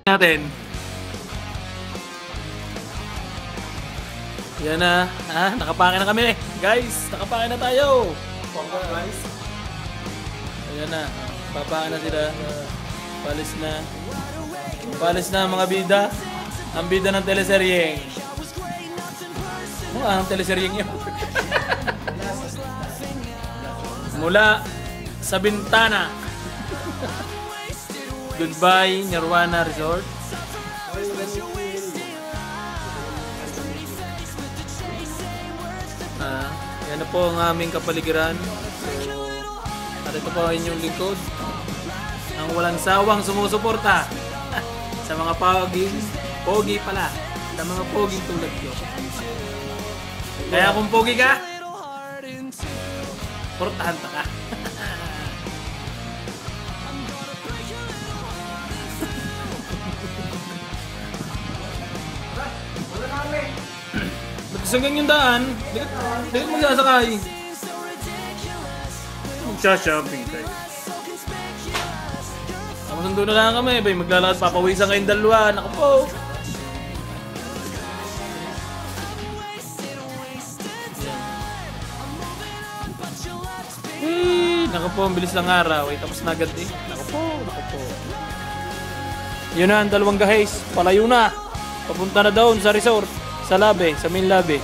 natin. Yan na. Nakapake na kami. Guys, nakapake na tayo. Guys. Ayan na. Papake na sila. Palis na. Palis na mga bida. Ang bida ng teleseryeng. Ang teleseryeng yun. Mula sa bintana. Goodbye, Nirvana Resort. Yan na po ang aming kapaligiran. So, at ito po ang inyong lingkod. Ang walang sawang sumusuporta sa mga pogi pala. Sa mga poging tulad ko. Kaya kung pogi ka, portahan ta ka. Sanggang yung daan, dikit magsasakay. Magsha-shopping tayo. Masundo na lang kami, bay maglalakad, papawisan kayong dalawa. Naku po. Naku po, ang bilis ng araw. Ay, tapos na agad eh. Naku po, naku po. Yun na, ang dalawang guys. Palayo na. Papunta na doon sa resort. Sa labi, sa main labi.